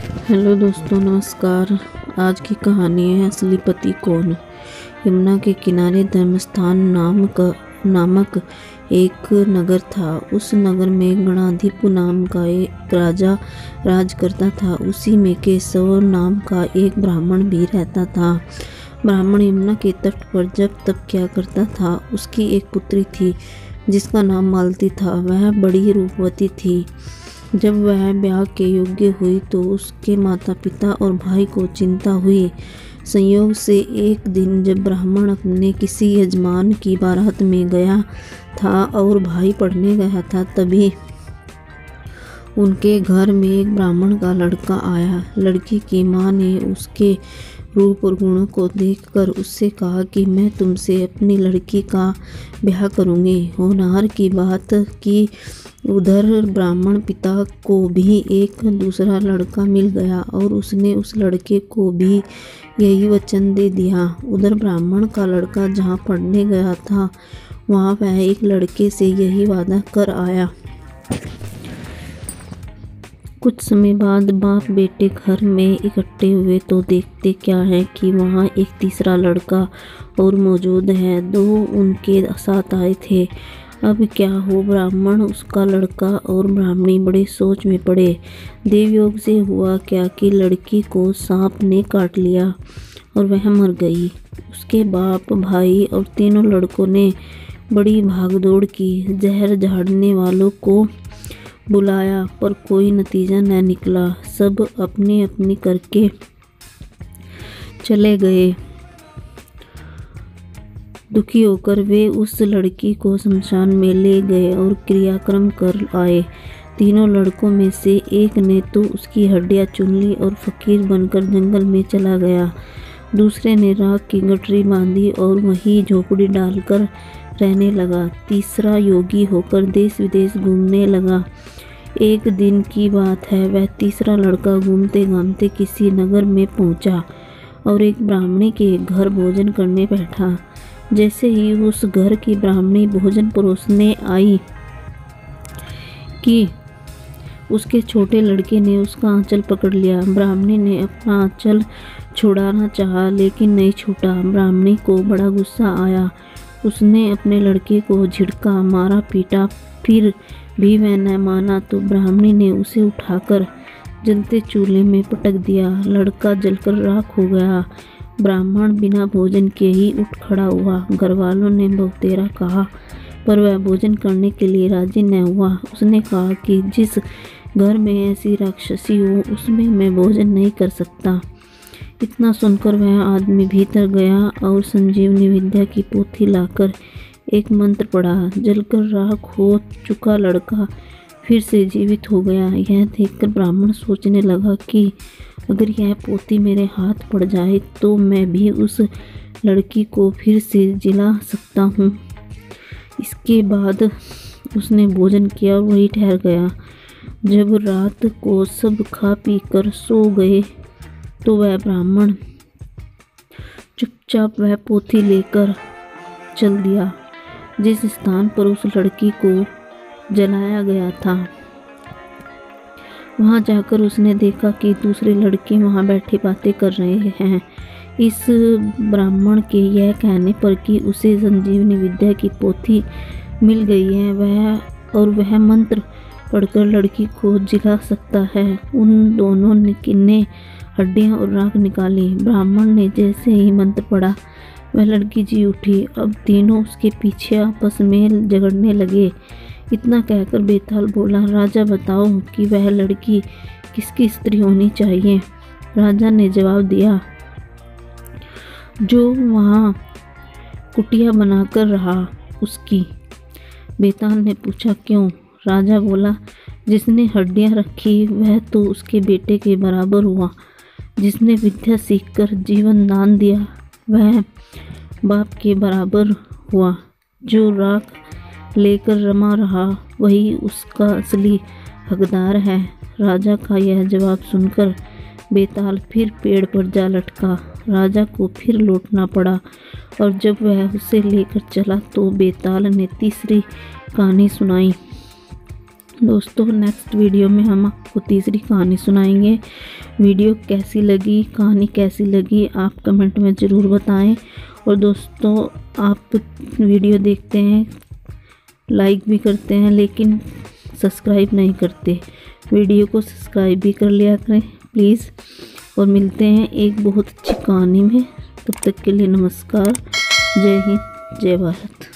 Hello दोस्तों, नमस्कार। आज की कहानी है असली पति कौन। यमुना के किनारे धर्मस्थान नामक एक नगर था। उस नगर में गणाधिप नाम का एक राजा राज करता था। उसी में केशव नाम का एक ब्राह्मण भी रहता था। ब्राह्मण यमुना के तट पर जब तप किया करता था। उसकी एक पुत्री थी जिसका नाम मालती था। वह बड़ी रूपवती थी। जब वह ब्याह के योग्य हुई तो उसके माता पिता और भाई को चिंता हुई। संयोग से एक दिन जब ब्राह्मण अपने किसी यजमान की बारात में गया था और भाई पढ़ने गया था, तभी उनके घर में एक ब्राह्मण का लड़का आया। लड़की की माँ ने उसके रूप और गुणों को देखकर उससे कहा कि मैं तुमसे अपनी लड़की का ब्याह करूँगी। होनहार की बात कि उधर ब्राह्मण पिता को भी एक दूसरा लड़का मिल गया और उसने उस लड़के को भी यही वचन दे दिया। उधर ब्राह्मण का लड़का जहाँ पढ़ने गया था वहाँ वह एक लड़के से यही वादा कर आया। कुछ समय बाद बाप बेटे घर में इकट्ठे हुए तो देखते क्या है कि वहाँ एक तीसरा लड़का और मौजूद है। दो उनके साथ आए थे। अब क्या हो, ब्राह्मण, उसका लड़का और ब्राह्मणी बड़े सोच में पड़े। देवयोग से हुआ क्या कि लड़की को सांप ने काट लिया और वह मर गई। उसके बाप, भाई और तीनों लड़कों ने बड़ी भागदौड़ की। जहर झाड़ने वालों को बुलाया पर कोई नतीजा न निकला। सब अपनी अपनी करके चले गए। दुखी होकर वे उस लड़की को शमशान में ले गए और क्रियाक्रम कर आए। तीनों लड़कों में से एक ने तो उसकी हड्डियां चुन ली और फकीर बनकर जंगल में चला गया। दूसरे ने राख की गठरी बांधी और वहीं झोपड़ी डालकर रहने लगा। तीसरा योगी होकर देश विदेश घूमने लगा। एक दिन की बात है, वह तीसरा लड़का घूमते घामते किसी नगर में पहुंचा और एक ब्राह्मणी के घर भोजन करने बैठा। जैसे ही उस घर की ब्राह्मणी भोजन परोसने आई कि उसके छोटे लड़के ने उसका आंचल पकड़ लिया। ब्राह्मणी ने अपना आंचल छुड़ाना चाहा लेकिन नहीं छूटा। ब्राह्मणी को बड़ा गुस्सा आया। उसने अपने लड़के को झिड़का, मारा, पीटा। फिर भी वह न माना तो ब्राह्मणी ने उसे उठाकर जलते चूल्हे में पटक दिया। लड़का जलकर राख हो गया। ब्राह्मण बिना भोजन के ही उठ खड़ा हुआ। घर वालों ने बहुतेरा कहा पर वह भोजन करने के लिए राजी न हुआ। उसने कहा कि जिस घर में ऐसी राक्षसी हो उसमें मैं भोजन नहीं कर सकता। इतना सुनकर वह आदमी भीतर गया और संजीवनी विद्या की पोथी लाकर एक मंत्र पढ़ा। जलकर राख हो चुका लड़का फिर से जीवित हो गया। यह देखकर ब्राह्मण सोचने लगा कि अगर यह पोथी मेरे हाथ पड़ जाए तो मैं भी उस लड़की को फिर से जिला सकता हूँ। इसके बाद उसने भोजन किया और वहीं ठहर गया। जब रात को सब खा पी कर सो गए तो वह ब्राह्मण चुपचाप वह पोथी लेकर चल दिया जिस स्थान पर उस लड़की को जलाया गया था। वहां जाकर उसने देखा कि दूसरे लड़के वहां बैठे बातें कर रहे हैं। इस ब्राह्मण के यह कहने पर कि उसे संजीवनी विद्या की पोथी मिल गई है वह मंत्र पढ़कर लड़की को जिला सकता है। उन दोनों ने हड्डियां और राख निकाली। ब्राह्मण ने जैसे ही मंत्र पढ़ा वह लड़की जी उठी। अब तीनों उसके पीछे आपस में झगड़ने लगे। इतना कहकर बेताल बोला, राजा बताओ कि वह लड़की किसकी स्त्री होनी चाहिए। राजा ने जवाब दिया, जो वहाँ कुटिया बनाकर रहा उसकी। बेताल ने पूछा, क्यों? राजा बोला, जिसने हड्डियाँ रखी वह तो उसके बेटे के बराबर हुआ। जिसने विद्या सीखकर जीवन दान दिया वह बाप के बराबर हुआ। जो राख लेकर रमा रहा वही उसका असली हकदार है। राजा का यह जवाब सुनकर बेताल फिर पेड़ पर जा लटका। राजा को फिर लौटना पड़ा और जब वह उसे लेकर चला तो बेताल ने तीसरी कहानी सुनाई। दोस्तों नेक्स्ट वीडियो में हम आपको तीसरी कहानी सुनाएंगे। वीडियो कैसी लगी, कहानी कैसी लगी, आप कमेंट में ज़रूर बताएं। और दोस्तों आप वीडियो देखते हैं, लाइक भी करते हैं, लेकिन सब्सक्राइब नहीं करते। वीडियो को सब्सक्राइब भी कर लिया करें प्लीज़। और मिलते हैं एक बहुत अच्छी कहानी में। तब तक के लिए नमस्कार। जय हिंद, जय भारत।